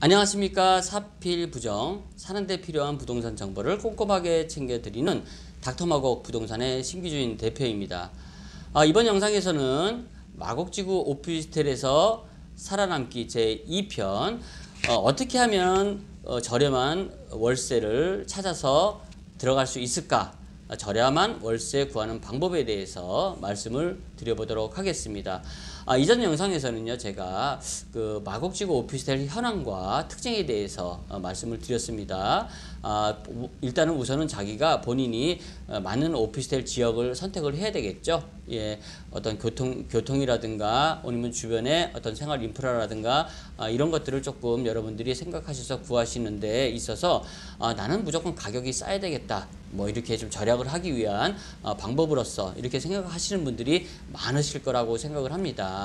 안녕하십니까. 사필부정, 사는데 필요한 부동산 정보를 꼼꼼하게 챙겨드리는 닥터마곡 부동산의 신기주인 대표입니다. 이번 영상에서는 마곡지구 오피스텔에서 살아남기 제2편, 어떻게 하면 저렴한 월세를 찾아서 들어갈 수 있을까, 저렴한 월세 구하는 방법에 대해서 말씀을 드려보도록 하겠습니다. 이전 영상에서는요, 제가 그 마곡지구 오피스텔 현황과 특징에 대해서 말씀을 드렸습니다. 일단은 우선은 자기가 본인이 맞는 오피스텔 지역을 선택을 해야 되겠죠. 예, 어떤 교통이라든가 아니면 주변에 어떤 생활 인프라라든가 이런 것들을 조금 여러분들이 생각하셔서 구하시는 데 있어서 나는 무조건 가격이 싸야 되겠다, 뭐 이렇게 좀 절약을 하기 위한 방법으로서 이렇게 생각하시는 분들이 많으실 거라고 생각을 합니다.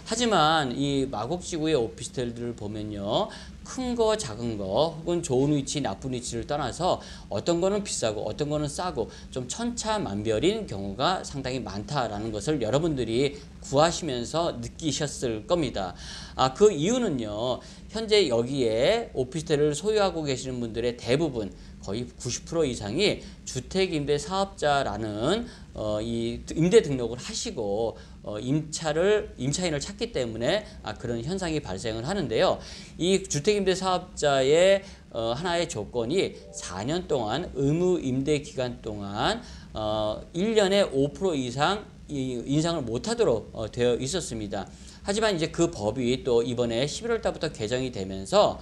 하지만 이 마곡지구의 오피스텔들을 보면요, 큰 거 작은 거 혹은 좋은 위치 나쁜 위치를 떠나서 어떤 거는 비싸고 어떤 거는 싸고 좀 천차만별인 경우가 상당히 많다라는 것을 여러분들이 구하시면서 느끼셨을 겁니다. 그 이유는요, 현재 여기에 오피스텔을 소유하고 계시는 분들의 대부분 거의 90% 이상이 주택임대사업자라는 이 임대 등록을 하시고 임차인을 찾기 때문에 그런 현상이 발생을 하는데요. 이 주택임대사업자의 하나의 조건이 4년 동안 의무 임대 기간 동안 1년에 5% 이상 인상을 못하도록 되어 있었습니다. 하지만 이제 그 법이 또 이번에 11월 달부터 개정이 되면서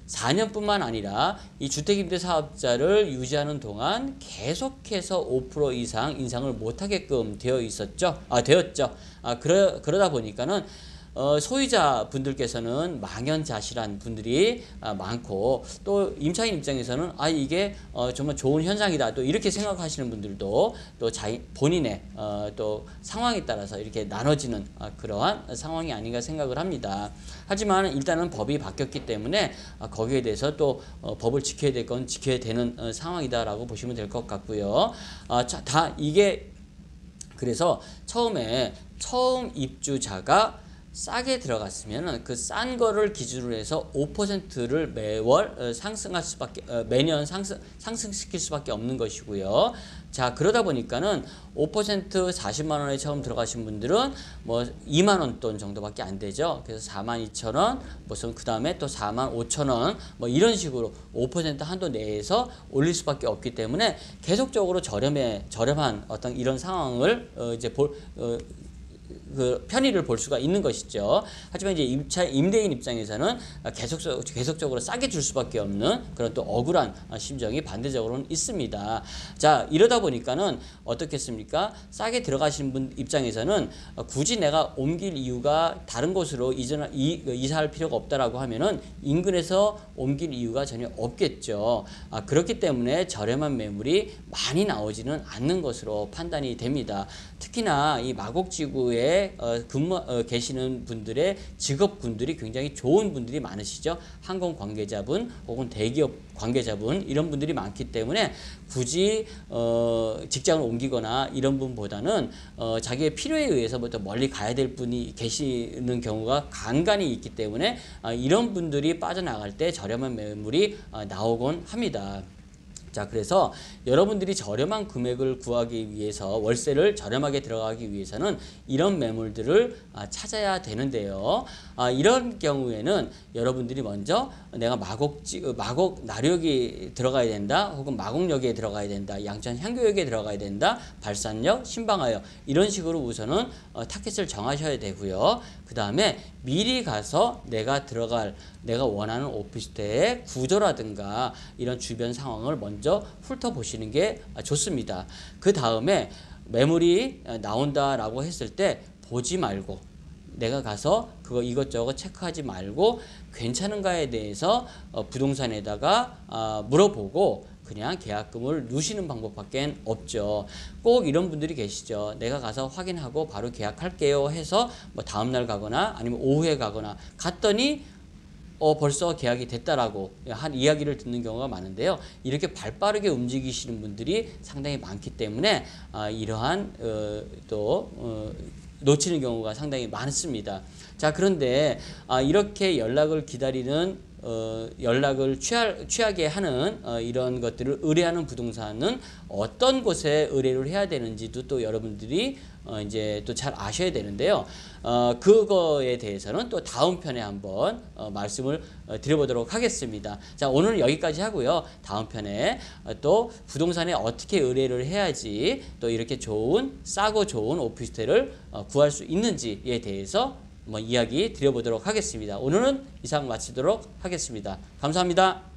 4년뿐만 아니라 이 주택임대사업자를 유지하는 동안 계속해서 5% 이상 인상을 못하게끔 되었죠. 그러다 보니까는 소유자 분들께서는 망연자실한 분들이 많고, 또 임차인 입장에서는 이게 정말 좋은 현상이다, 또 이렇게 생각하시는 분들도 또 본인의 또 상황에 따라서 이렇게 나눠지는 그러한 상황이 아닌가 생각을 합니다. 하지만 일단은 법이 바뀌었기 때문에 거기에 대해서 또 법을 지켜야 될 건 지켜야 되는 상황이다라고 보시면 될 것 같고요. 이게 그래서 처음 입주자가 싸게 들어갔으면 그 싼 거를 기준으로 해서 5%를 매월 매년 상승시킬 수밖에 없는 것이고요. 자, 그러다 보니까는 5% 40만 원에 처음 들어가신 분들은 뭐 2만 원 돈 정도밖에 안 되죠. 그래서 42,000원, 무슨 그 다음에 또 45,000원, 뭐 이런 식으로 5% 한도 내에서 올릴 수밖에 없기 때문에 계속적으로 저렴한 어떤 이런 상황을 그 편의를 볼 수가 있는 것이죠. 하지만 이제 임대인 입장에서는 계속적으로 싸게 줄 수밖에 없는 그런 또 억울한 심정이 반대적으로는 있습니다. 자, 이러다 보니까는 어떻겠습니까? 싸게 들어가신 분 입장에서는 굳이 내가 옮길 이유가 다른 곳으로 이사할 필요가 없다라고 하면은 인근에서 옮길 이유가 전혀 없겠죠. 그렇기 때문에 저렴한 매물이 많이 나오지는 않는 것으로 판단이 됩니다. 특히나 이 마곡지구에 계시는 분들의 직업군들이 굉장히 좋은 분들이 많으시죠. 항공 관계자분 혹은 대기업 관계자분, 이런 분들이 많기 때문에 굳이 직장을 옮기거나 이런 분보다는 자기의 필요에 의해서부터 멀리 가야 될 분이 계시는 경우가 간간히 있기 때문에 이런 분들이 빠져나갈 때 저렴한 매물이 나오곤 합니다. 자, 그래서 여러분들이 저렴한 금액을 구하기 위해서, 월세를 저렴하게 들어가기 위해서는 이런 매물들을 찾아야 되는데요. 이런 경우에는 여러분들이 먼저 내가 마곡 나력이 들어가야 된다, 혹은 마곡역에 들어가야 된다, 양천 향교역에 들어가야 된다, 발산역, 신방화역, 이런 식으로 우선은 타겟을 정하셔야 되고요. 그 다음에 미리 가서 내가 원하는 오피스텔의 구조라든가 이런 주변 상황을 먼저 훑어보시는 게 좋습니다. 그 다음에 매물이 나온다라고 했을 때 보지 말고, 내가 가서 이것저것 체크하지 말고 괜찮은가에 대해서 부동산에다가 물어보고 그냥 계약금을 누시는 방법밖에 없죠. 꼭 이런 분들이 계시죠. 내가 가서 확인하고 바로 계약할게요 해서 뭐 다음날 가거나 아니면 오후에 가거나 갔더니 벌써 계약이 됐다라고 한 이야기를 듣는 경우가 많은데요. 이렇게 발빠르게 움직이시는 분들이 상당히 많기 때문에 이러한 놓치는 경우가 상당히 많습니다. 자, 그런데 이렇게 연락을 기다리는 연락을 취하게 하는 이런 것들을 의뢰하는 부동산은 어떤 곳에 의뢰를 해야 되는지도 또 여러분들이 이제 또 잘 아셔야 되는데요. 그거에 대해서는 또 다음 편에 한번 말씀을 드려보도록 하겠습니다. 자, 오늘은 여기까지 하고요. 다음 편에 또 부동산에 어떻게 의뢰를 해야지 또 이렇게 싸고 좋은 오피스텔을 구할 수 있는지에 대해서 이야기 드려보도록 하겠습니다. 오늘은 이상 마치도록 하겠습니다. 감사합니다.